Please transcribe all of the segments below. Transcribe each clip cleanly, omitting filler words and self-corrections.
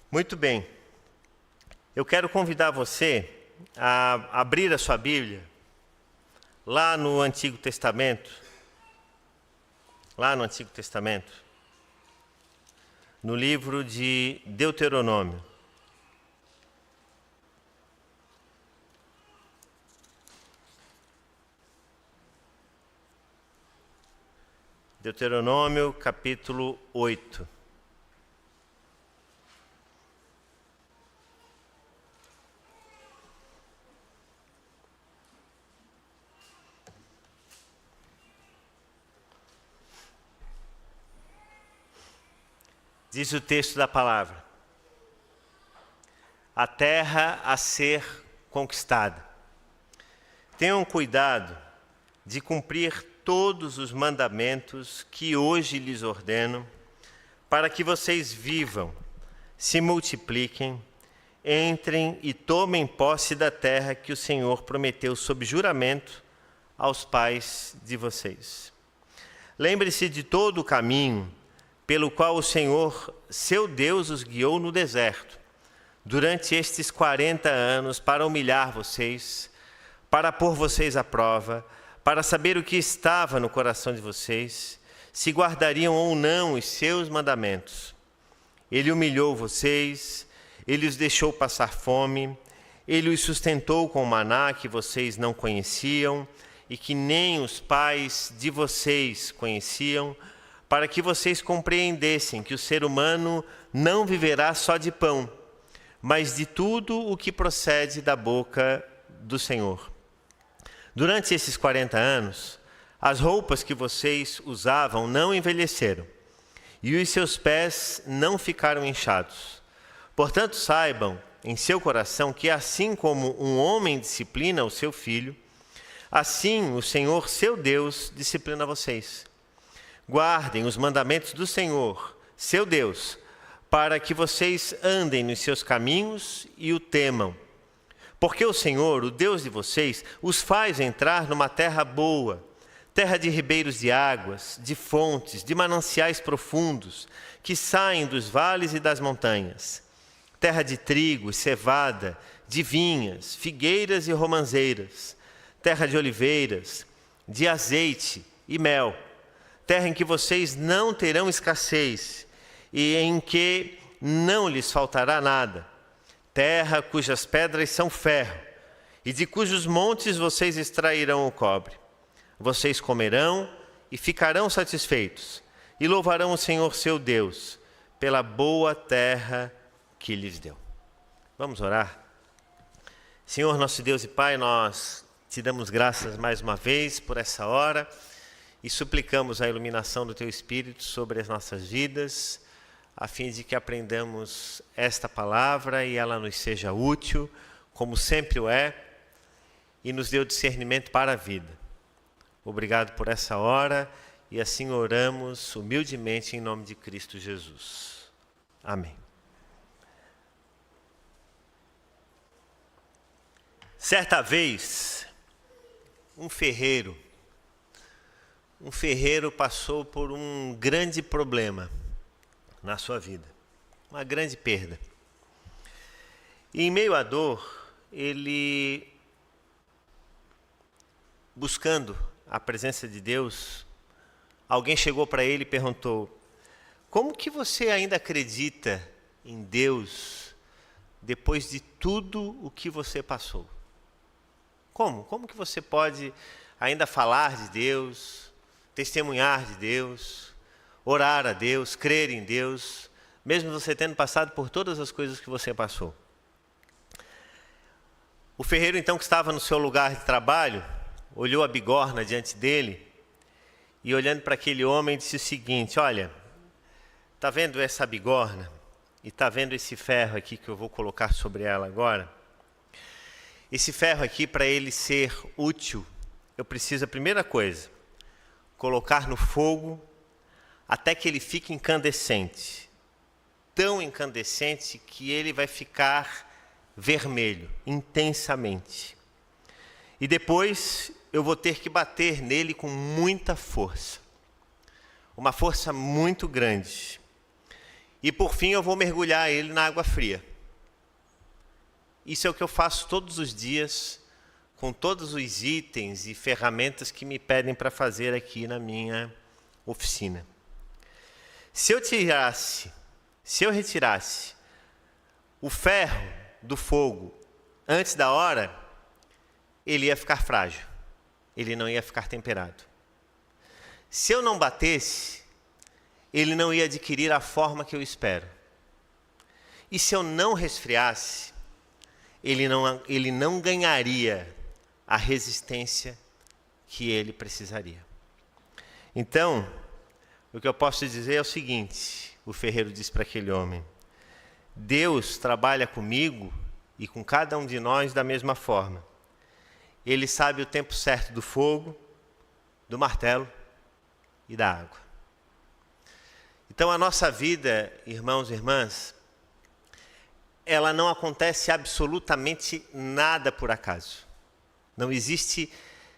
Muito bem. Eu quero convidar você a abrir a sua Bíblia lá no Antigo Testamento. No livro de Deuteronômio. Deuteronômio, capítulo 8. Diz o texto da palavra: a terra a ser conquistada. Tenham cuidado de cumprir todos os mandamentos que hoje lhes ordeno, para que vocês vivam, se multipliquem, entrem e tomem posse da terra que o Senhor prometeu sob juramento aos pais de vocês. Lembre-se de todo o caminho pelo qual o Senhor, seu Deus, os guiou no deserto, durante estes 40 anos, para humilhar vocês, para pôr vocês à prova, para saber o que estava no coração de vocês, se guardariam ou não os seus mandamentos. Ele humilhou vocês, ele os deixou passar fome, ele os sustentou com o maná que vocês não conheciam e que nem os pais de vocês conheciam, para que vocês compreendessem que o ser humano não viverá só de pão, mas de tudo o que procede da boca do Senhor. Durante esses 40 anos, as roupas que vocês usavam não envelheceram, e os seus pés não ficaram inchados. Portanto, saibam em seu coração que assim como um homem disciplina o seu filho, assim o Senhor, seu Deus, disciplina vocês. Guardem os mandamentos do Senhor, seu Deus, para que vocês andem nos seus caminhos e o temam. Porque o Senhor, o Deus de vocês, os faz entrar numa terra boa, terra de ribeiros de águas, de fontes, de mananciais profundos, que saem dos vales e das montanhas. Terra de trigo e cevada, de vinhas, figueiras e romanzeiras. Terra de oliveiras, de azeite e mel. Terra em que vocês não terão escassez e em que não lhes faltará nada. Terra cujas pedras são ferro e de cujos montes vocês extrairão o cobre. Vocês comerão e ficarão satisfeitos e louvarão o Senhor seu Deus pela boa terra que lhes deu. Vamos orar? Senhor, nosso Deus e Pai, nós te damos graças mais uma vez por essa hora e suplicamos a iluminação do Teu Espírito sobre as nossas vidas, a fim de que aprendamos esta palavra e ela nos seja útil, como sempre o é, e nos dê o discernimento para a vida. Obrigado por essa hora e assim oramos humildemente em nome de Cristo Jesus. Amém. Certa vez, um ferreiro passou por um grande problema na sua vida, uma grande perda. E em meio à dor, ele, buscando a presença de Deus, alguém chegou para ele e perguntou: como que você ainda acredita em Deus depois de tudo o que você passou? Como que você pode ainda falar de Deus, testemunhar de Deus, orar a Deus, crer em Deus, mesmo você tendo passado por todas as coisas que você passou? O ferreiro, então, que estava no seu lugar de trabalho, olhou a bigorna diante dele e, olhando para aquele homem, disse o seguinte: olha, está vendo essa bigorna e está vendo esse ferro aqui que eu vou colocar sobre ela agora? Esse ferro aqui, para ele ser útil, eu preciso, a primeira coisa, colocar no fogo até que ele fique incandescente. Tão incandescente que ele vai ficar vermelho, intensamente. E depois eu vou ter que bater nele com muita força. Uma força muito grande. e por fim eu vou mergulhar ele na água fria. Isso é o que eu faço todos os dias, com todos os itens e ferramentas que me pedem para fazer aqui na minha oficina. Se eu retirasse o ferro do fogo antes da hora, ele ia ficar frágil, ele não ia ficar temperado. Se eu não batesse, ele não ia adquirir a forma que eu espero. E se eu não resfriasse, ele não ganharia a resistência que ele precisaria. Então, o que eu posso dizer é o seguinte: o ferreiro disse para aquele homem: Deus trabalha comigo e com cada um de nós da mesma forma. Ele sabe o tempo certo do fogo, do martelo e da água. Então a nossa vida, irmãos e irmãs, ela não acontece absolutamente nada por acaso. Não existe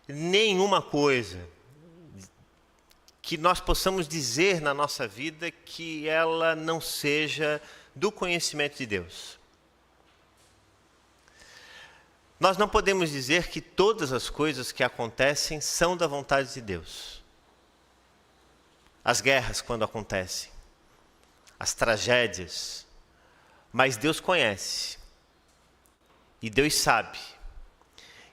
nenhuma coisa que nós possamos dizer na nossa vida que ela não seja do conhecimento de Deus. Nós não podemos dizer que todas as coisas que acontecem são da vontade de Deus. As guerras, quando acontecem, as tragédias, mas Deus conhece e Deus sabe.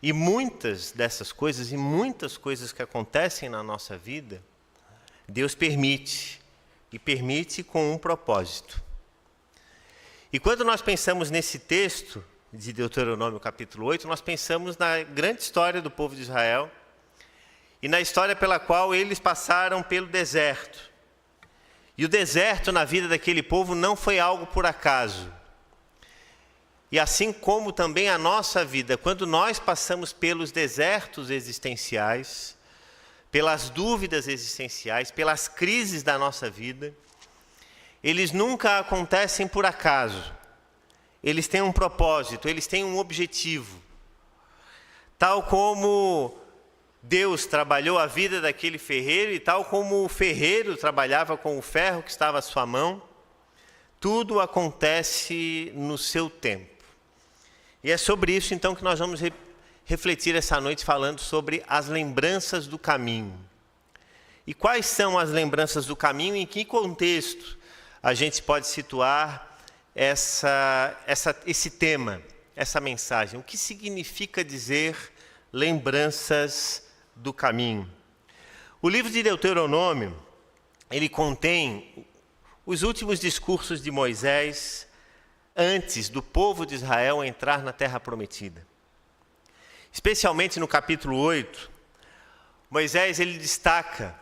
E muitas dessas coisas e muitas coisas que acontecem na nossa vida, Deus permite, e permite com um propósito. E quando nós pensamos nesse texto de Deuteronômio capítulo 8, nós pensamos na grande história do povo de Israel e na história pela qual eles passaram pelo deserto. E o deserto na vida daquele povo não foi algo por acaso. E assim como também a nossa vida, quando nós passamos pelos desertos existenciais, pelas dúvidas existenciais, pelas crises da nossa vida, eles nunca acontecem por acaso. Eles têm um propósito, eles têm um objetivo. Tal como Deus trabalhou a vida daquele ferreiro e tal como o ferreiro trabalhava com o ferro que estava à sua mão, tudo acontece no seu tempo. E é sobre isso então que nós vamos refletir essa noite falando sobre as lembranças do caminho. E quais são as lembranças do caminho e em que contexto a gente pode situar esse tema, essa mensagem? O que significa dizer lembranças do caminho? O livro de Deuteronômio, ele contém os últimos discursos de Moisés antes do povo de Israel entrar na terra prometida. Especialmente no capítulo 8, Moisés ele destaca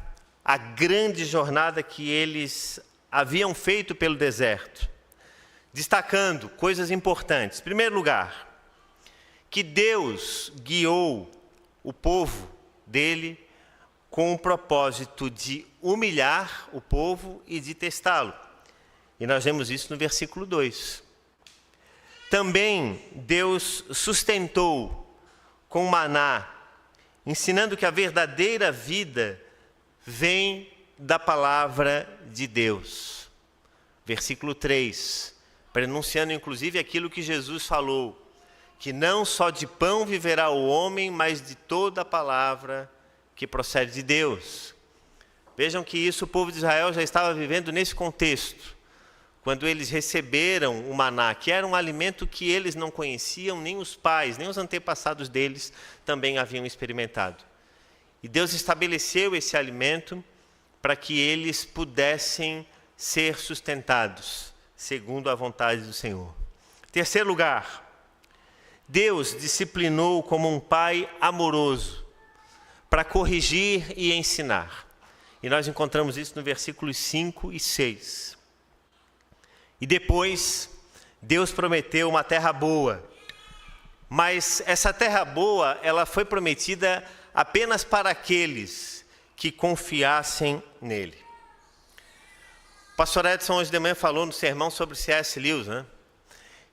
a grande jornada que eles haviam feito pelo deserto, destacando coisas importantes. Em primeiro lugar, que Deus guiou o povo dele com o propósito de humilhar o povo e de testá-lo. E nós vemos isso no versículo 2. Também Deus sustentou com maná, ensinando que a verdadeira vida vem da palavra de Deus. Versículo 3, pronunciando inclusive aquilo que Jesus falou, que não só de pão viverá o homem, mas de toda a palavra que procede de Deus. Vejam que isso o povo de Israel já estava vivendo nesse contexto, quando eles receberam o maná, que era um alimento que eles não conheciam, nem os pais, nem os antepassados deles também haviam experimentado. E Deus estabeleceu esse alimento para que eles pudessem ser sustentados, segundo a vontade do Senhor. Terceiro lugar, Deus disciplinou como um pai amoroso, para corrigir e ensinar. E nós encontramos isso no versículos 5 e 6. E depois, Deus prometeu uma terra boa. Mas essa terra boa, ela foi prometida apenas para aqueles que confiassem nele. O pastor Edson hoje de manhã falou no sermão sobre C.S. Lewis, né?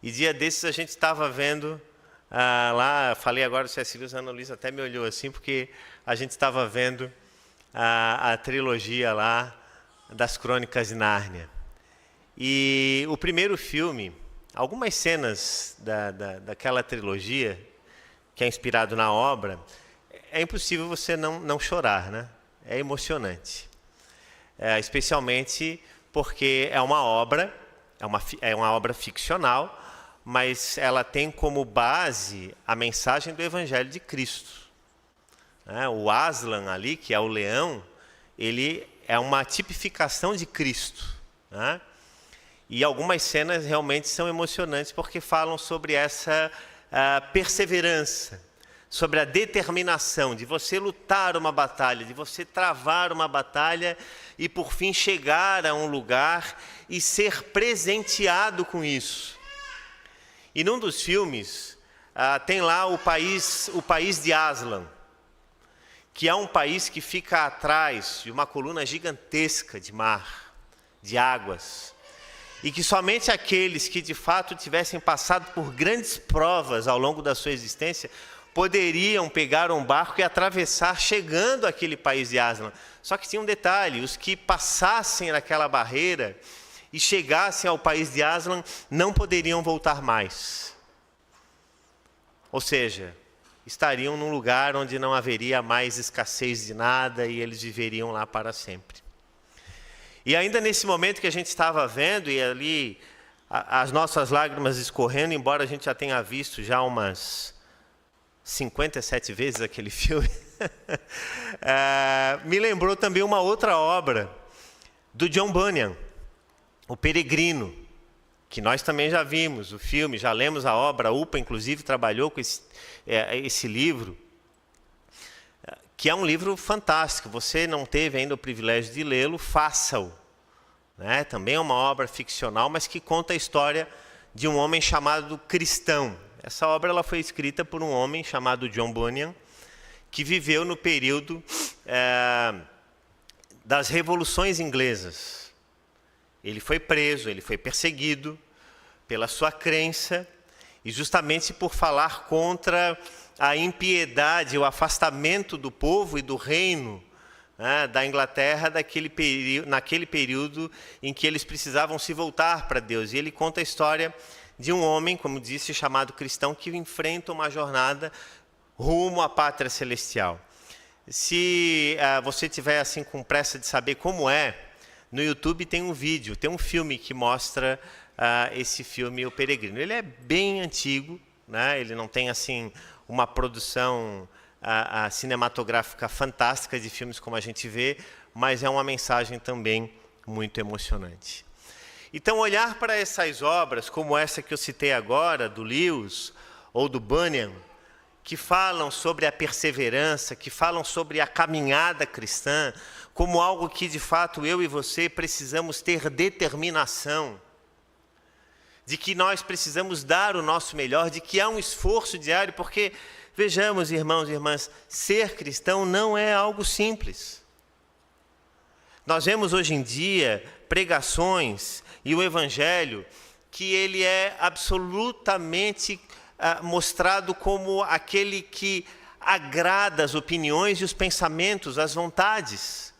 E dia desses a gente estava vendo, lá, falei agora do C.S. Lewis, a Ana Luísa até me olhou assim, porque a gente estava vendo a trilogia lá das Crônicas de Nárnia. E o primeiro filme, algumas cenas daquela trilogia, que é inspirado na obra, é impossível você não chorar, né? É emocionante. Especialmente porque é uma obra ficcional, mas ela tem como base a mensagem do Evangelho de Cristo. O Aslan ali, que é o leão, ele é uma tipificação de Cristo. E algumas cenas realmente são emocionantes porque falam sobre essa perseverança, sobre a determinação de você lutar uma batalha, de você travar uma batalha e por fim chegar a um lugar e ser presenteado com isso. E num dos filmes tem lá o país de Aslan, que é um país que fica atrás de uma coluna gigantesca de mar, de águas, e que somente aqueles que de fato tivessem passado por grandes provas ao longo da sua existência poderiam pegar um barco e atravessar, chegando àquele país de Aslan. Só que tinha um detalhe: os que passassem naquela barreira e chegassem ao país de Aslan não poderiam voltar mais. Ou seja, estariam num lugar onde não haveria mais escassez de nada e eles viveriam lá para sempre. E ainda nesse momento que a gente estava vendo, e ali as nossas lágrimas escorrendo, embora a gente já tenha visto já umas 57 vezes aquele filme, me lembrou também uma outra obra do John Bunyan, O Peregrino, que nós também já vimos o filme, já lemos a obra. A UPA, inclusive, trabalhou com esse livro, que é um livro fantástico. Você não teve ainda o privilégio de lê-lo, faça-o. Também é uma obra ficcional, mas que conta a história de um homem chamado Cristão. Essa obra ela foi escrita por um homem chamado John Bunyan, que viveu no período das revoluções inglesas. Ele foi preso, ele foi perseguido pela sua crença, e justamente por falar contra a impiedade, o afastamento do povo e do reino da Inglaterra naquele período em que eles precisavam se voltar para Deus. E ele conta a história de um homem, como disse, chamado Cristão, que enfrenta uma jornada rumo à pátria celestial. Se você tiver assim com pressa de saber como é, no YouTube tem um vídeo, tem um filme que mostra esse filme, O Peregrino. Ele é bem antigo, ele não tem assim uma produção cinematográfica fantástica de filmes como a gente vê, mas é uma mensagem também muito emocionante. Então, olhar para essas obras, como essa que eu citei agora, do Lewis ou do Bunyan, que falam sobre a perseverança, que falam sobre a caminhada cristã, como algo que, de fato, eu e você precisamos ter determinação, de que nós precisamos dar o nosso melhor, de que há um esforço diário, porque, vejamos, irmãos e irmãs, ser cristão não é algo simples. Nós vemos hoje em dia pregações e o Evangelho que ele é absolutamente mostrado como aquele que agrada as opiniões e os pensamentos, as vontades.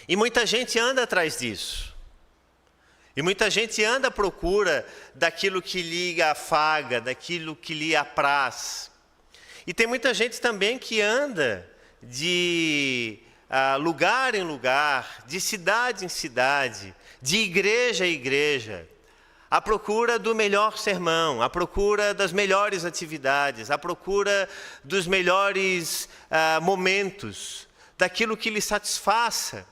E muita gente anda atrás disso. E muita gente anda à procura daquilo que lhe afaga, daquilo que lhe apraz. E tem muita gente também que anda de lugar em lugar, de cidade em cidade, de igreja em igreja, à procura do melhor sermão, à procura das melhores atividades, à procura dos melhores momentos, daquilo que lhe satisfaça.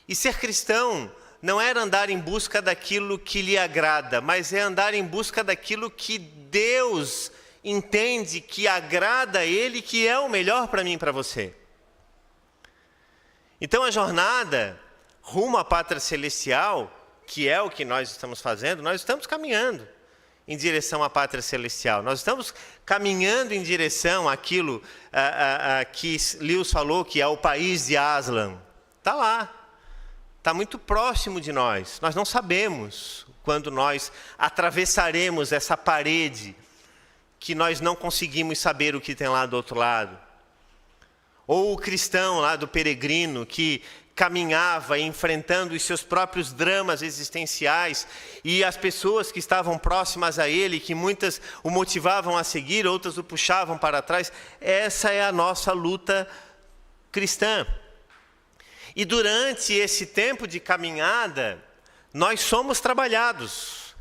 E ser cristão não é andar em busca daquilo que lhe agrada, mas é andar em busca daquilo que Deus entende que agrada a Ele, que é o melhor para mim e para você. Então a jornada rumo à pátria celestial, que é o que nós estamos fazendo, nós estamos caminhando em direção à pátria celestial. Nós estamos caminhando em direção àquilo que Lewis falou, que é o país de Aslan. Está lá. Está muito próximo de nós. Nós não sabemos quando nós atravessaremos essa parede que nós não conseguimos saber o que tem lá do outro lado. Ou o cristão lá do peregrino que caminhava enfrentando os seus próprios dramas existenciais, e as pessoas que estavam próximas a ele, que muitas o motivavam a seguir, outras o puxavam para trás. Essa é a nossa luta cristã. E durante esse tempo de caminhada, nós somos trabalhados,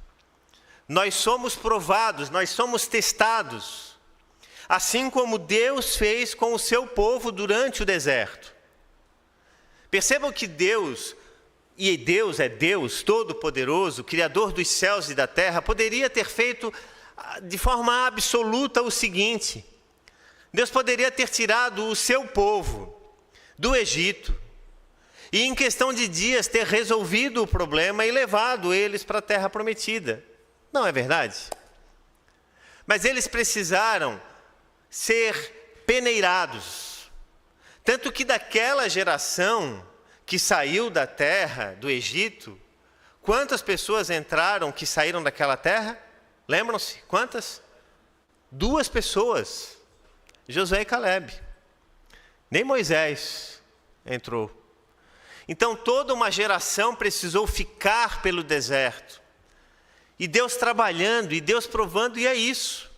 nós somos provados, nós somos testados, assim como Deus fez com o seu povo durante o deserto. Percebam que Deus, e Deus é Deus Todo-Poderoso, Criador dos céus e da terra, poderia ter feito de forma absoluta o seguinte: Deus poderia ter tirado o seu povo do Egito e em questão de dias ter resolvido o problema e levado eles para a terra prometida. Não é verdade? Mas eles precisaram ser peneirados. Tanto que daquela geração que saiu da terra do Egito, quantas pessoas entraram que saíram daquela terra? Lembram-se? Quantas? 2 pessoas, Josué e Caleb. Nem Moisés entrou. Então toda uma geração precisou ficar pelo deserto. E Deus trabalhando, e Deus provando, e é isso.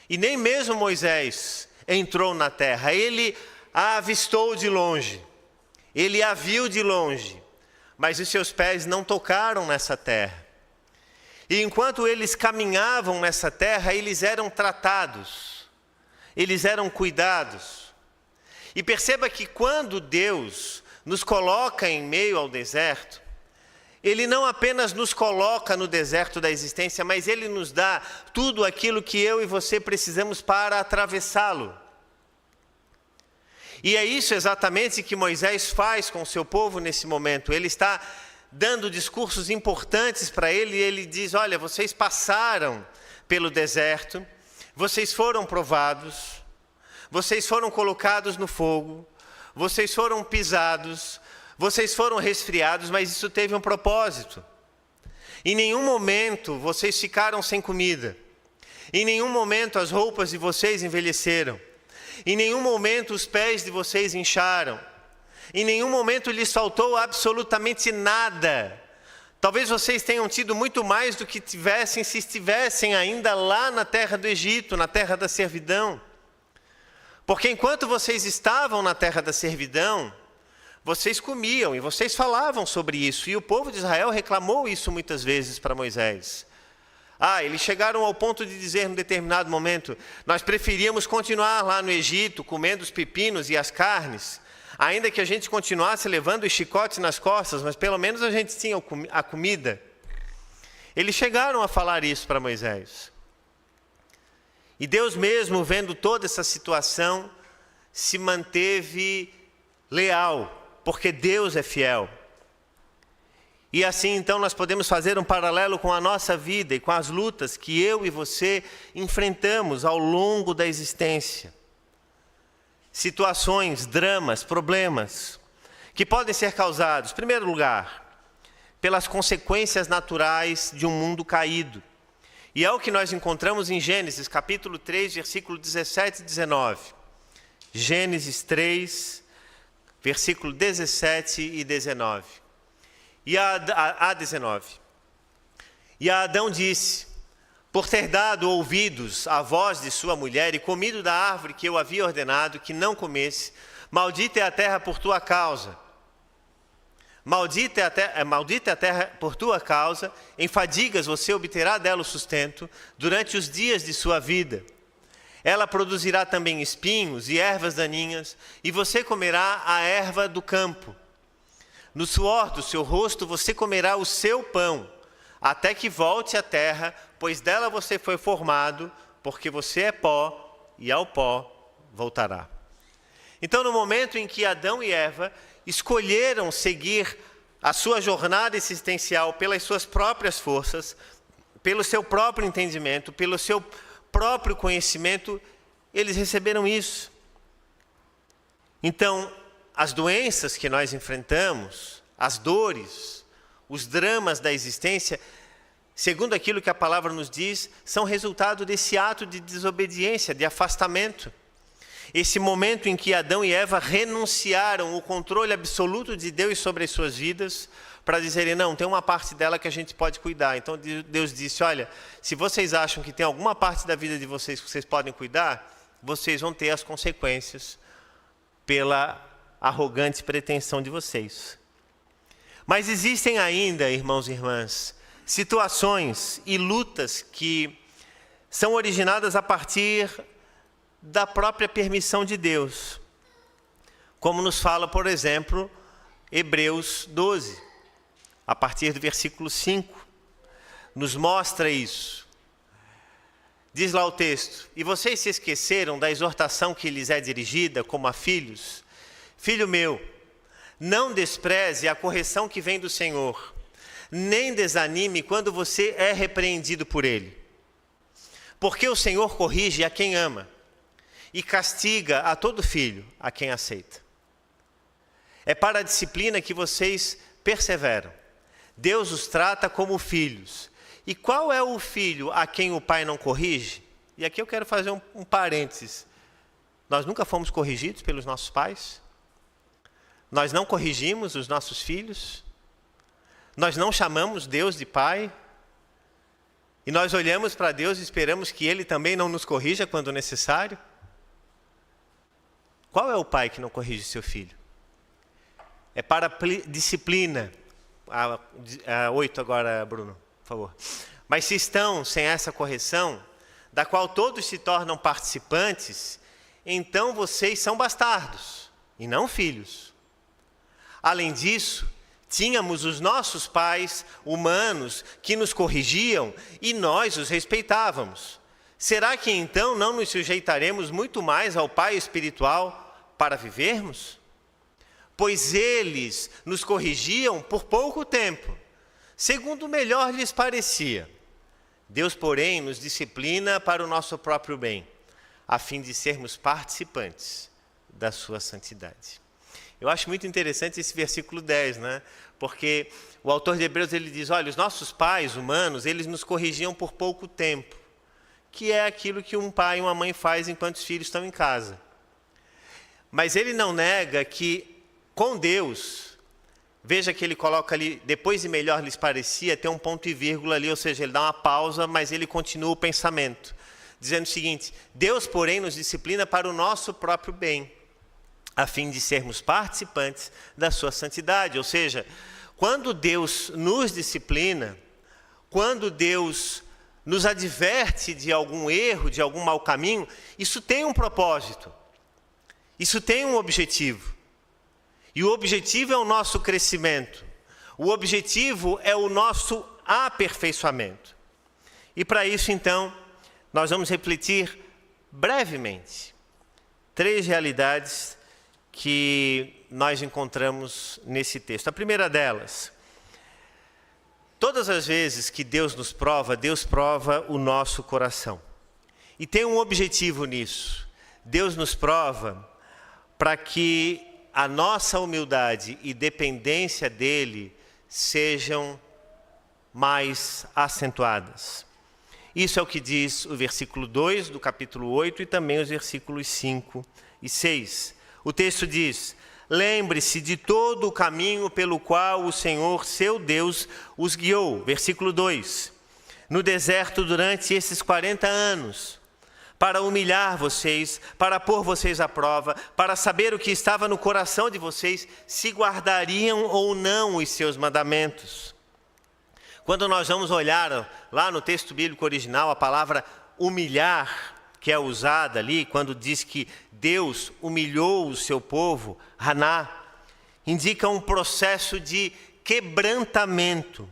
E nem mesmo Moisés entrou na terra, ele a avistou de longe, ele a viu de longe, mas os seus pés não tocaram nessa terra. E enquanto eles caminhavam nessa terra, eles eram tratados, eles eram cuidados. E perceba que quando Deus nos coloca em meio ao deserto, Ele não apenas nos coloca no deserto da existência, mas Ele nos dá tudo aquilo que eu e você precisamos para atravessá-lo. E é isso exatamente que Moisés faz com o seu povo nesse momento. Ele está dando discursos importantes para ele, e ele diz: olha, vocês passaram pelo deserto, vocês foram provados, vocês foram colocados no fogo, vocês foram pisados, vocês foram resfriados, mas isso teve um propósito. Em nenhum momento vocês ficaram sem comida, em nenhum momento as roupas de vocês envelheceram, em nenhum momento os pés de vocês incharam, em nenhum momento lhes faltou absolutamente nada. Talvez vocês tenham tido muito mais do que tivessem se estivessem ainda lá na terra do Egito, na terra da servidão. Porque enquanto vocês estavam na terra da servidão, vocês comiam e vocês falavam sobre isso. E o povo de Israel reclamou isso muitas vezes para Moisés. Eles chegaram ao ponto de dizer, num determinado momento: nós preferíamos continuar lá no Egito, comendo os pepinos e as carnes, ainda que a gente continuasse levando os chicotes nas costas, mas pelo menos a gente tinha a comida. Eles chegaram a falar isso para Moisés. E Deus mesmo, vendo toda essa situação, se manteve leal, porque Deus é fiel. E assim, então, nós podemos fazer um paralelo com a nossa vida e com as lutas que eu e você enfrentamos ao longo da existência. Situações, dramas, problemas, que podem ser causados, em primeiro lugar, pelas consequências naturais de um mundo caído. E é o que nós encontramos em Gênesis, capítulo 3, versículo 17 e 19. Gênesis 3, versículo 17 e 19. E a 19. E a Adão disse: por ter dado ouvidos à voz de sua mulher e comido da árvore que eu havia ordenado que não comesse, maldita é a terra por tua causa. Maldita é a terra por tua causa, em fadigas você obterá dela o sustento durante os dias de sua vida. Ela produzirá também espinhos e ervas daninhas, e você comerá a erva do campo. No suor do seu rosto você comerá o seu pão, até que volte à terra, pois dela você foi formado, porque você é pó, e ao pó voltará. Então, no momento em que Adão e Eva escolheram seguir a sua jornada existencial pelas suas próprias forças, pelo seu próprio entendimento, pelo seu próprio conhecimento, eles receberam isso. Então, as doenças que nós enfrentamos, as dores, os dramas da existência, segundo aquilo que a palavra nos diz, são resultado desse ato de desobediência, de afastamento. Esse momento em que Adão e Eva renunciaram o controle absoluto de Deus sobre as suas vidas, para dizerem, não, tem uma parte dela que a gente pode cuidar. Então Deus disse, olha, se vocês acham que tem alguma parte da vida de vocês que vocês podem cuidar, vocês vão ter as consequências pela arrogante pretensão de vocês. Mas existem ainda, irmãos e irmãs, situações e lutas que são originadas a partir da própria permissão de Deus. Como nos fala, por exemplo, Hebreus 12. A partir do versículo 5, nos mostra isso. Diz lá o texto, e vocês se esqueceram da exortação que lhes é dirigida como a filhos? Filho meu, não despreze a correção que vem do Senhor, nem desanime quando você é repreendido por Ele. Porque o Senhor corrige a quem ama e castiga a todo filho a quem aceita. É para a disciplina que vocês perseveram. Deus os trata como filhos. E qual é o filho a quem o pai não corrige? E aqui eu quero fazer um parênteses. Nós nunca fomos corrigidos pelos nossos pais? Nós não corrigimos os nossos filhos? Nós não chamamos Deus de pai? E nós olhamos para Deus e esperamos que Ele também não nos corrija quando necessário? Qual é o pai que não corrige seu filho? É para disciplina. 8 agora, Bruno, por favor. Mas se estão sem essa correção, da qual todos se tornam participantes, então vocês são bastardos, e não filhos. Além disso, tínhamos os nossos pais humanos que nos corrigiam e nós os respeitávamos. Será que então não nos sujeitaremos muito mais ao Pai espiritual para vivermos? Pois eles nos corrigiam por pouco tempo, segundo melhor lhes parecia. Deus, porém, nos disciplina para o nosso próprio bem, a fim de sermos participantes da sua santidade. Eu acho muito interessante esse versículo 10, né? Porque o autor de Hebreus ele diz, olha, os nossos pais humanos, eles nos corrigiam por pouco tempo, que é aquilo que um pai e uma mãe faz enquanto os filhos estão em casa. Mas ele não nega que com Deus, veja que ele coloca ali, depois de melhor lhes parecia, tem um ponto e vírgula ali, ou seja, ele dá uma pausa, mas ele continua o pensamento, dizendo o seguinte, Deus, porém, nos disciplina para o nosso próprio bem, a fim de sermos participantes da sua santidade. Ou seja, quando Deus nos disciplina, quando Deus nos adverte de algum erro, de algum mau caminho, isso tem um propósito, isso tem um objetivo. E o objetivo é o nosso crescimento. O objetivo é o nosso aperfeiçoamento. E para isso, então, nós vamos refletir brevemente 3 realidades que nós encontramos nesse texto. A primeira delas, todas as vezes que Deus nos prova, Deus prova o nosso coração. E tem um objetivo nisso. Deus nos prova para que a nossa humildade e dependência dele sejam mais acentuadas. Isso é o que diz o versículo 2 do capítulo 8 e também os versículos 5 e 6. O texto diz, lembre-se de todo o caminho pelo qual o Senhor, seu Deus, os guiou. Versículo 2. No deserto durante esses 40 anos, para humilhar vocês, para pôr vocês à prova, para saber o que estava no coração de vocês, se guardariam ou não os seus mandamentos. Quando nós vamos olhar lá no texto bíblico original, a palavra humilhar, que é usada ali, quando diz que Deus humilhou o seu povo, Haná, indica um processo de quebrantamento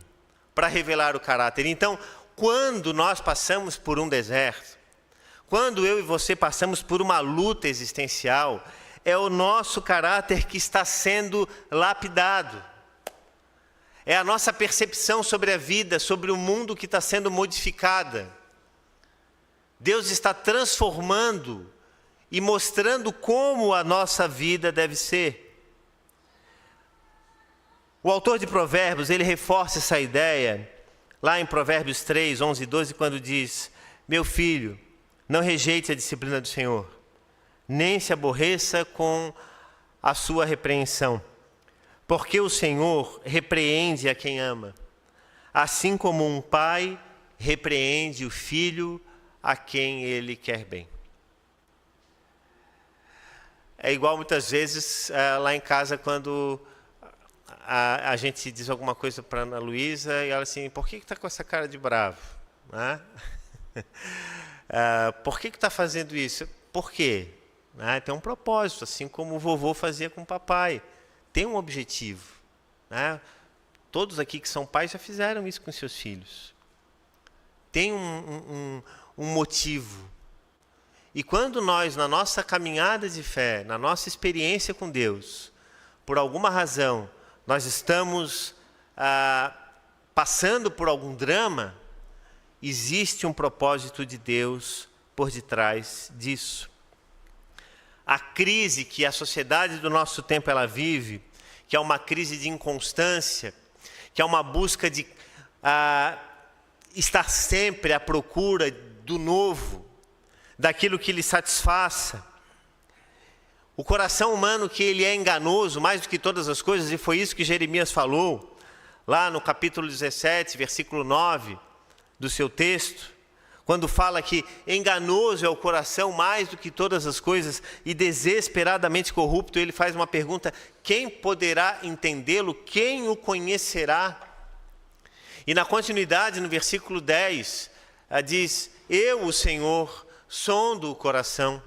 para revelar o caráter. Então, quando nós passamos por um deserto, quando eu e você passamos por uma luta existencial, é o nosso caráter que está sendo lapidado. É a nossa percepção sobre a vida, sobre o mundo que está sendo modificada. Deus está transformando e mostrando como a nossa vida deve ser. O autor de Provérbios, ele reforça essa ideia, lá em Provérbios 3, 11 e 12, quando diz, meu filho, não rejeite a disciplina do Senhor, nem se aborreça com a sua repreensão, porque o Senhor repreende a quem ama, assim como um pai repreende o filho a quem ele quer bem. É igual muitas vezes lá em casa, quando a gente diz alguma coisa para Ana Luísa e ela assim, por que está com essa cara de bravo? Né? Por que está fazendo isso? Por quê? Tem um propósito, assim como o vovô fazia com o papai. Tem um objetivo. Né? Todos aqui que são pais já fizeram isso com seus filhos. Tem um motivo. E quando nós, na nossa caminhada de fé, na nossa experiência com Deus, por alguma razão, nós estamos passando por algum drama, existe um propósito de Deus por detrás disso. A crise que a sociedade do nosso tempo ela vive, que é uma crise de inconstância, que é uma busca de estar sempre à procura do novo, daquilo que lhe satisfaça. O coração humano que ele é enganoso mais do que todas as coisas, e foi isso que Jeremias falou, lá no capítulo 17, versículo 9 do seu texto, quando fala que enganoso é o coração mais do que todas as coisas e desesperadamente corrupto, ele faz uma pergunta, quem poderá entendê-lo? Quem o conhecerá? E na continuidade, no versículo 10, diz, eu, o Senhor, sondo o coração,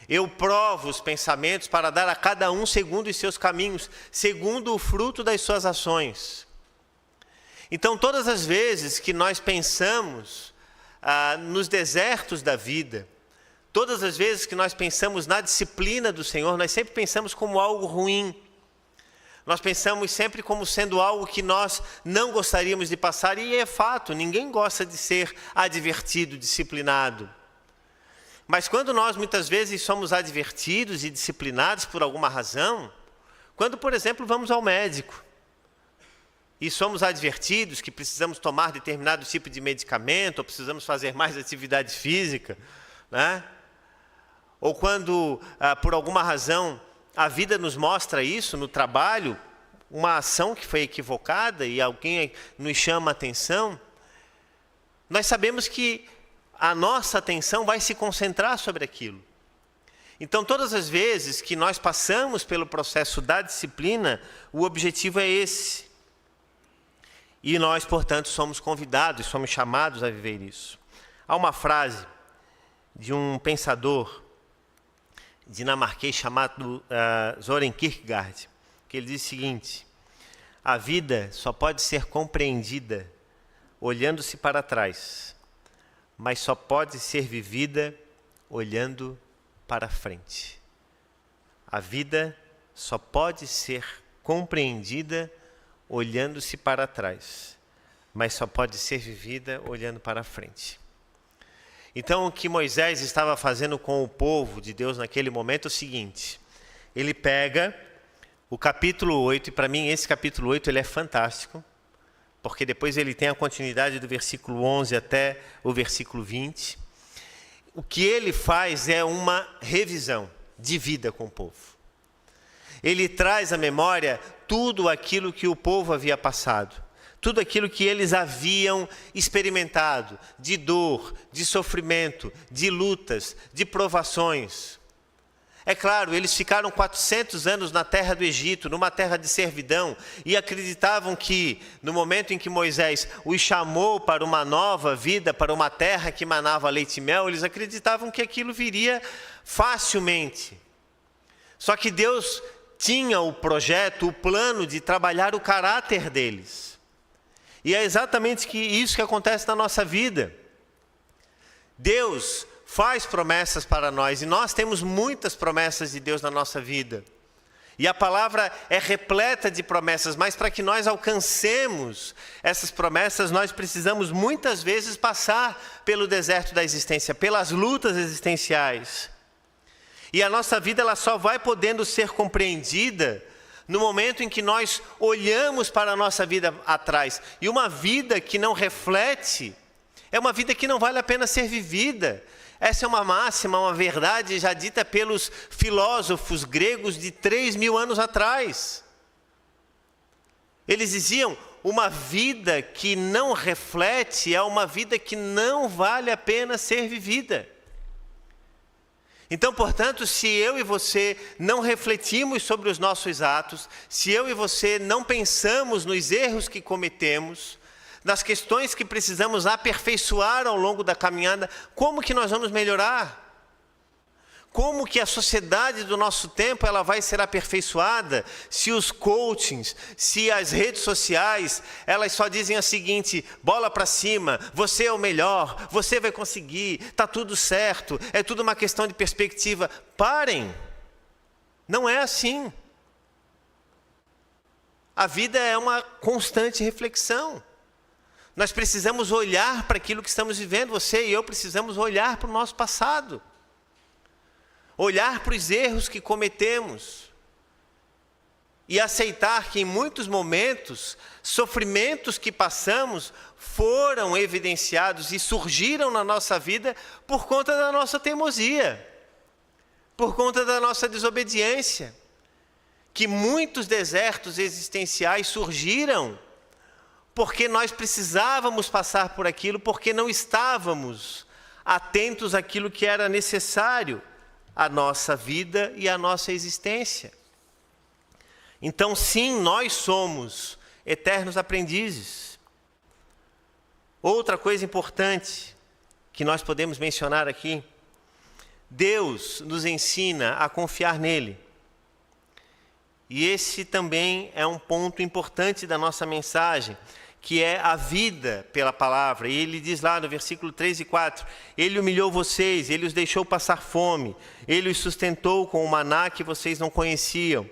eu provo os pensamentos para dar a cada um segundo os seus caminhos, segundo o fruto das suas ações. Então, todas as vezes que nós pensamos nos desertos da vida, todas as vezes que nós pensamos na disciplina do Senhor, nós sempre pensamos como algo ruim. Nós pensamos sempre como sendo algo que nós não gostaríamos de passar, e é fato, ninguém gosta de ser advertido, disciplinado. Mas quando nós muitas vezes somos advertidos e disciplinados por alguma razão, quando, por exemplo, vamos ao médico e somos advertidos que precisamos tomar determinado tipo de medicamento, ou precisamos fazer mais atividade física, né? Ou quando, por alguma razão, a vida nos mostra isso no trabalho, uma ação que foi equivocada e alguém nos chama a atenção, nós sabemos que a nossa atenção vai se concentrar sobre aquilo. Então, todas as vezes que nós passamos pelo processo da disciplina, o objetivo é esse. E nós, portanto, somos convidados, somos chamados a viver isso. Há uma frase de um pensador dinamarquês chamado Søren Kierkegaard, que ele diz o seguinte, a vida só pode ser compreendida olhando-se para trás, mas só pode ser vivida olhando para frente. A vida só pode ser compreendida olhando-se para trás, mas só pode ser vivida olhando para frente. Então, o que Moisés estava fazendo com o povo de Deus naquele momento é o seguinte, ele pega o capítulo 8, e para mim esse capítulo 8 ele é fantástico, porque depois ele tem a continuidade do versículo 11 até o versículo 20. O que ele faz é uma revisão de vida com o povo. Ele traz à memória tudo aquilo que o povo havia passado, tudo aquilo que eles haviam experimentado, de dor, de sofrimento, de lutas, de provações. É claro, eles ficaram 400 anos na terra do Egito, numa terra de servidão, e acreditavam que, no momento em que Moisés os chamou para uma nova vida, para uma terra que manava leite e mel, eles acreditavam que aquilo viria facilmente. Só que Deus tinha o projeto, o plano de trabalhar o caráter deles. E é exatamente isso que acontece na nossa vida. Deus faz promessas para nós, e nós temos muitas promessas de Deus na nossa vida. E a palavra é repleta de promessas, mas para que nós alcancemos essas promessas, nós precisamos muitas vezes passar pelo deserto da existência, pelas lutas existenciais. E a nossa vida ela só vai podendo ser compreendida no momento em que nós olhamos para a nossa vida atrás. E uma vida que não reflete É uma vida que não vale a pena ser vivida. Essa é uma máxima, uma verdade já dita pelos filósofos gregos de 3.000 anos atrás. Eles diziam, uma vida que não reflete é uma vida que não vale a pena ser vivida. Então, portanto, se eu e você não refletimos sobre os nossos atos, se eu e você não pensamos nos erros que cometemos, nas questões que precisamos aperfeiçoar ao longo da caminhada, como que nós vamos melhorar? Como que a sociedade do nosso tempo ela vai ser aperfeiçoada se os coachings, se as redes sociais, elas só dizem o seguinte, bola para cima, você é o melhor, você vai conseguir, está tudo certo, é tudo uma questão de perspectiva. Parem! Não é assim. A vida é uma constante reflexão. Nós precisamos olhar para aquilo que estamos vivendo, você e eu precisamos olhar para o nosso passado. Olhar para os erros que cometemos e aceitar que em muitos momentos, sofrimentos que passamos foram evidenciados e surgiram na nossa vida por conta da nossa teimosia, por conta da nossa desobediência, que muitos desertos existenciais surgiram porque nós precisávamos passar por aquilo, porque não estávamos atentos àquilo que era necessário à nossa vida e à nossa existência. Então, sim, nós somos eternos aprendizes. Outra coisa importante que nós podemos mencionar aqui, Deus nos ensina a confiar nele. E esse também é um ponto importante da nossa mensagem, que é a vida pela palavra. E ele diz lá no versículo 3 e 4, ele humilhou vocês, ele os deixou passar fome, ele os sustentou com o maná que vocês não conheciam,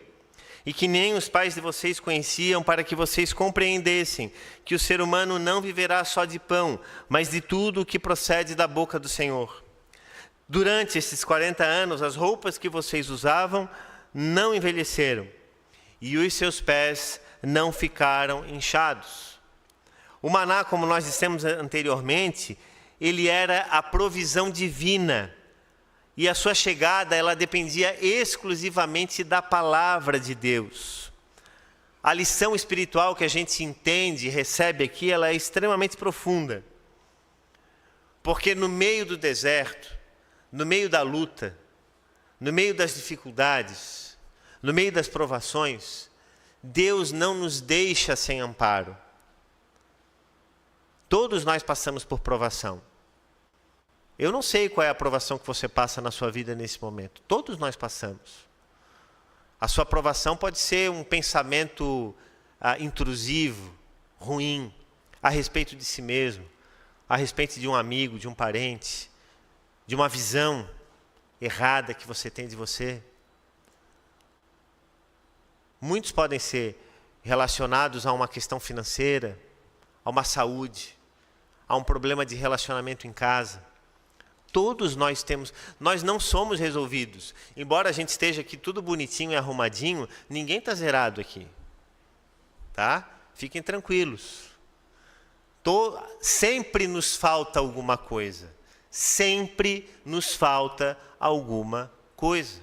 e que nem os pais de vocês conheciam, para que vocês compreendessem que o ser humano não viverá só de pão, mas de tudo o que procede da boca do Senhor. Durante esses 40 anos, as roupas que vocês usavam não envelheceram, e os seus pés não ficaram inchados. O maná, como nós dissemos anteriormente, ele era a provisão divina. E a sua chegada, ela dependia exclusivamente da palavra de Deus. A lição espiritual que a gente entende e recebe aqui, ela é extremamente profunda. Porque no meio do deserto, no meio da luta, no meio das dificuldades, no meio das provações, Deus não nos deixa sem amparo. Todos nós passamos por provação. Eu não sei qual é a provação que você passa na sua vida nesse momento. Todos nós passamos. A sua provação pode ser um pensamento intrusivo, ruim, a respeito de si mesmo, a respeito de um amigo, de um parente, de uma visão errada que você tem de você. Muitos podem ser relacionados a uma questão financeira, a uma saúde, a um problema de relacionamento em casa. Todos nós temos, nós não somos resolvidos. Embora a gente esteja aqui tudo bonitinho e arrumadinho, ninguém está zerado aqui. Tá? Fiquem tranquilos. Sempre nos falta alguma coisa. Sempre nos falta alguma coisa.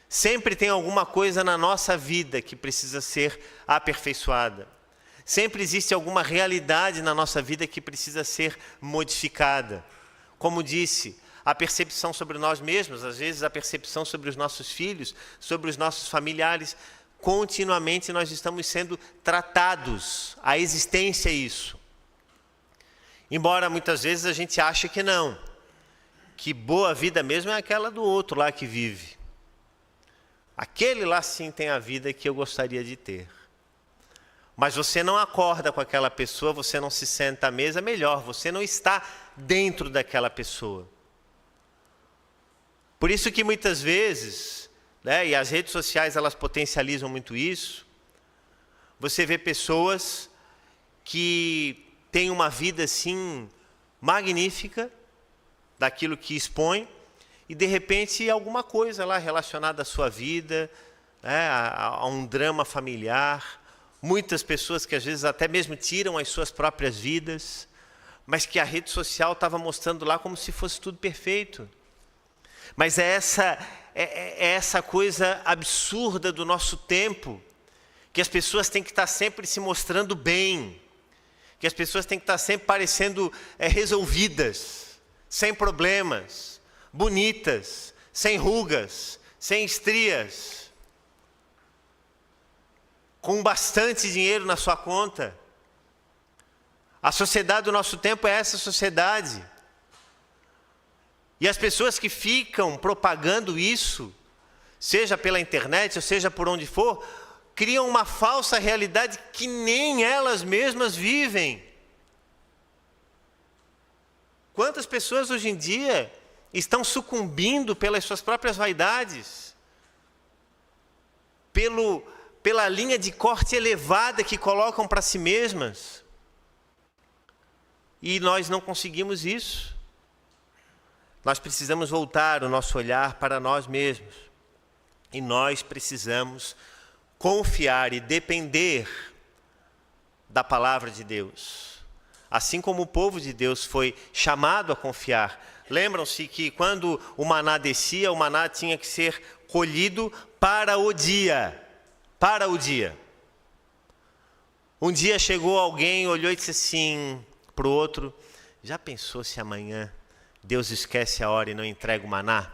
Sempre tem alguma coisa na nossa vida que precisa ser aperfeiçoada. Sempre existe alguma realidade na nossa vida que precisa ser modificada. Como disse, a percepção sobre nós mesmos, às vezes a percepção sobre os nossos filhos, sobre os nossos familiares, continuamente nós estamos sendo tratados. A existência é isso. Embora muitas vezes a gente ache que não, que boa vida mesmo é aquela do outro lá que vive. Aquele lá sim tem a vida que eu gostaria de ter. Mas você não acorda com aquela pessoa, você não se senta à mesa, melhor, você não está dentro daquela pessoa. Por isso que muitas vezes, e as redes sociais elas potencializam muito isso, você vê pessoas que têm uma vida assim magnífica, daquilo que expõe, e de repente alguma coisa lá relacionada à sua vida, a um drama familiar, muitas pessoas que às vezes até mesmo tiram as suas próprias vidas, mas que a rede social estava mostrando lá como se fosse tudo perfeito. Mas é essa coisa absurda do nosso tempo, que as pessoas têm que estar sempre se mostrando bem, que as pessoas têm que estar sempre parecendo resolvidas, sem problemas, bonitas, sem rugas, sem estrias, com bastante dinheiro na sua conta. A sociedade do nosso tempo é essa sociedade. E as pessoas que ficam propagando isso, seja pela internet, ou seja por onde for, criam uma falsa realidade que nem elas mesmas vivem. Quantas pessoas hoje em dia estão sucumbindo pelas suas próprias vaidades, pela linha de corte elevada que colocam para si mesmas, e nós não conseguimos isso. Nós precisamos voltar o nosso olhar para nós mesmos, e nós precisamos confiar e depender da palavra de Deus, assim como o povo de Deus foi chamado a confiar. Lembram-se que quando o maná descia, o maná tinha que ser colhido para o dia. Para o dia. Um dia chegou alguém, olhou e disse assim para o outro: já pensou se amanhã Deus esquece a hora e não entrega o maná?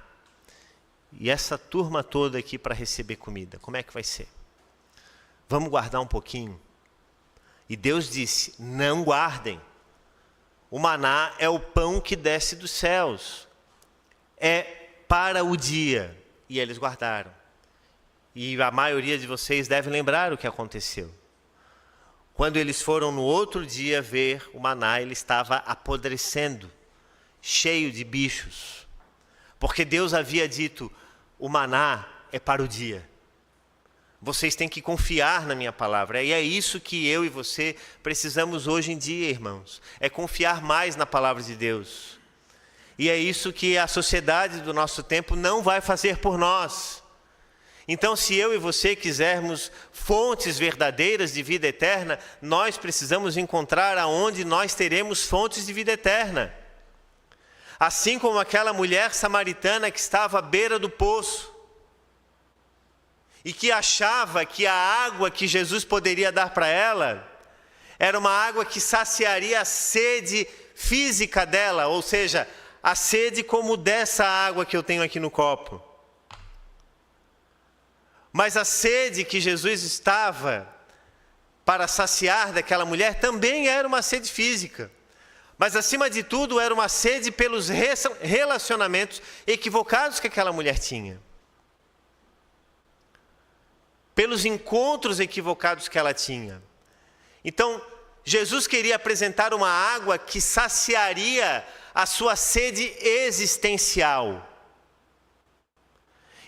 E essa turma toda aqui para receber comida, como é que vai ser? Vamos guardar um pouquinho? E Deus disse: não guardem. O maná é o pão que desce dos céus. É para o dia. E eles guardaram. E a maioria de vocês deve lembrar o que aconteceu. Quando eles foram no outro dia ver o maná, ele estava apodrecendo, cheio de bichos. Porque Deus havia dito: o maná é para o dia. Vocês têm que confiar na minha palavra. E é isso que eu e você precisamos hoje em dia, irmãos. É confiar mais na palavra de Deus. E é isso que a sociedade do nosso tempo não vai fazer por nós. Então, se eu e você quisermos fontes verdadeiras de vida eterna, nós precisamos encontrar aonde nós teremos fontes de vida eterna. Assim como aquela mulher samaritana que estava à beira do poço e que achava que a água que Jesus poderia dar para ela era uma água que saciaria a sede física dela, ou seja, a sede como dessa água que eu tenho aqui no copo. Mas a sede que Jesus estava para saciar daquela mulher também era uma sede física. Mas, acima de tudo, era uma sede pelos relacionamentos equivocados que aquela mulher tinha. Pelos encontros equivocados que ela tinha. Então, Jesus queria apresentar uma água que saciaria a sua sede existencial.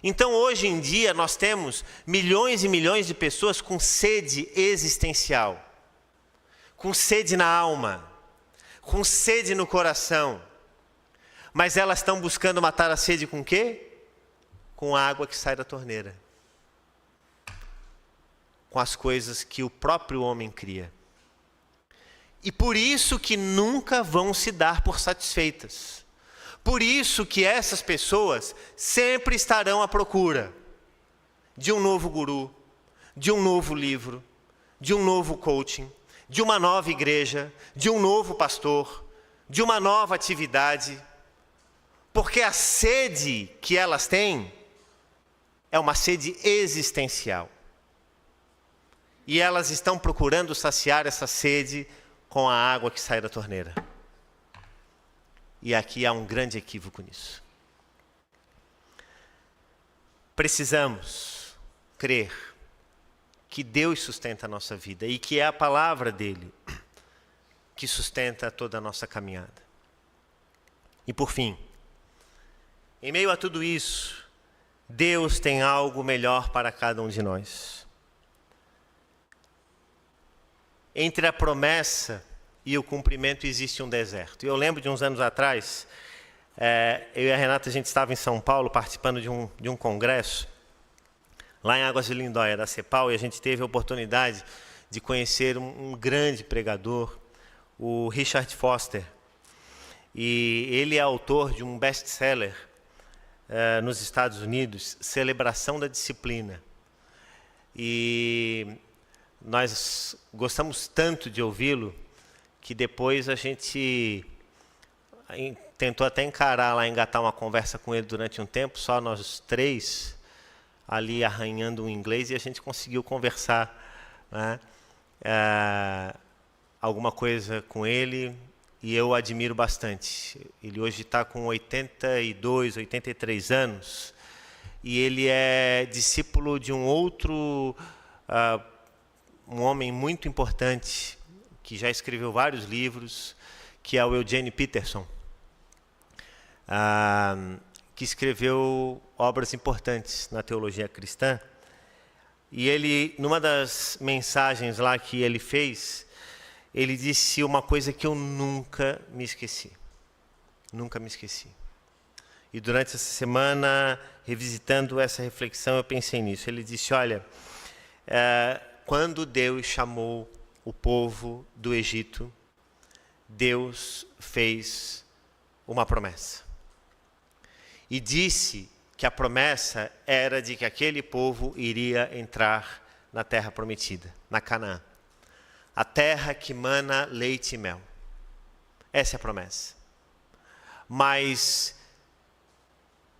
Então, hoje em dia, nós temos milhões e milhões de pessoas com sede existencial, com sede na alma, com sede no coração. Mas elas estão buscando matar a sede com o quê? Com a água que sai da torneira. Com as coisas que o próprio homem cria. E por isso que nunca vão se dar por satisfeitas. Por isso que essas pessoas sempre estarão à procura de um novo guru, de um novo livro, de um novo coaching, de uma nova igreja, de um novo pastor, de uma nova atividade. Porque a sede que elas têm é uma sede existencial. E elas estão procurando saciar essa sede com a água que sai da torneira. E aqui há um grande equívoco nisso. Precisamos crer que Deus sustenta a nossa vida e que é a palavra dele que sustenta toda a nossa caminhada. E por fim, em meio a tudo isso, Deus tem algo melhor para cada um de nós. Entre a promessa e o cumprimento existe um deserto. Eu lembro de uns anos atrás, eu e a Renata, a gente estava em São Paulo participando de um congresso, lá em Águas de Lindóia, da CEPAL, e a gente teve a oportunidade de conhecer um grande pregador, o Richard Foster, e ele é autor de um best-seller nos Estados Unidos, Celebração da Disciplina. E nós gostamos tanto de ouvi-lo que depois a gente tentou até engatar uma conversa com ele durante um tempo, só nós três ali arranhando o inglês, e a gente conseguiu conversar, né, alguma coisa com ele, e eu admiro bastante. Ele hoje está com 82, 83 anos, e ele é discípulo de um outro, um homem muito importante, que já escreveu vários livros, que é o Eugene Peterson, que escreveu obras importantes na teologia cristã. E ele, numa das mensagens lá que ele fez, ele disse uma coisa que eu nunca me esqueci. Nunca me esqueci. E durante essa semana, revisitando essa reflexão, eu pensei nisso. Ele disse, olha, quando Deus chamou o povo do Egito, Deus fez uma promessa. E disse que a promessa era de que aquele povo iria entrar na terra prometida, na Canaã. A terra que mana leite e mel. Essa é a promessa. Mas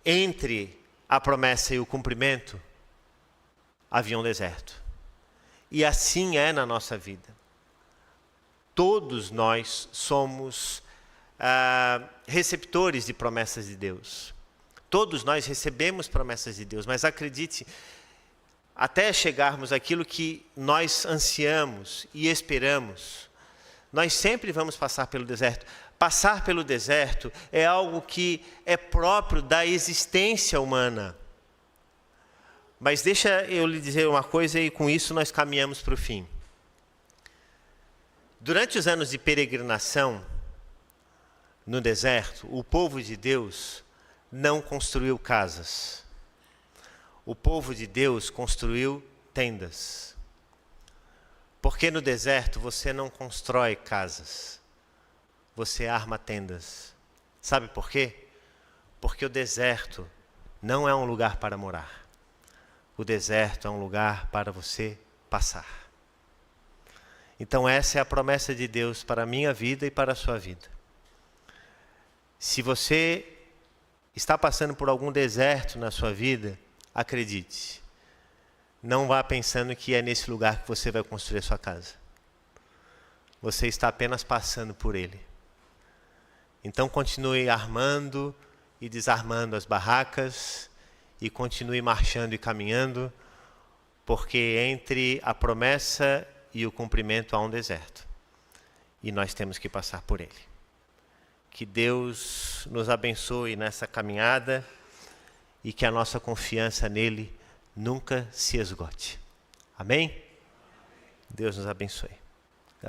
entre a promessa e o cumprimento, havia um deserto. E assim é na nossa vida. Todos nós somos receptores de promessas de Deus. Todos nós recebemos promessas de Deus, mas acredite, até chegarmos àquilo que nós ansiamos e esperamos, nós sempre vamos passar pelo deserto. Passar pelo deserto é algo que é próprio da existência humana. Mas deixa eu lhe dizer uma coisa, e com isso nós caminhamos para o fim. Durante os anos de peregrinação no deserto, o povo de Deus não construiu casas. O povo de Deus construiu tendas. Porque no deserto você não constrói casas, você arma tendas. Sabe por quê? Porque o deserto não é um lugar para morar. O deserto é um lugar para você passar. Então essa é a promessa de Deus para a minha vida e para a sua vida. Se você está passando por algum deserto na sua vida, acredite, não vá pensando que é nesse lugar que você vai construir a sua casa. Você está apenas passando por ele. Então continue armando e desarmando as barracas e continue marchando e caminhando, porque entre a promessa e o cumprimento há um deserto. E nós temos que passar por ele. Que Deus nos abençoe nessa caminhada e que a nossa confiança nele nunca se esgote. Amém? Deus nos abençoe.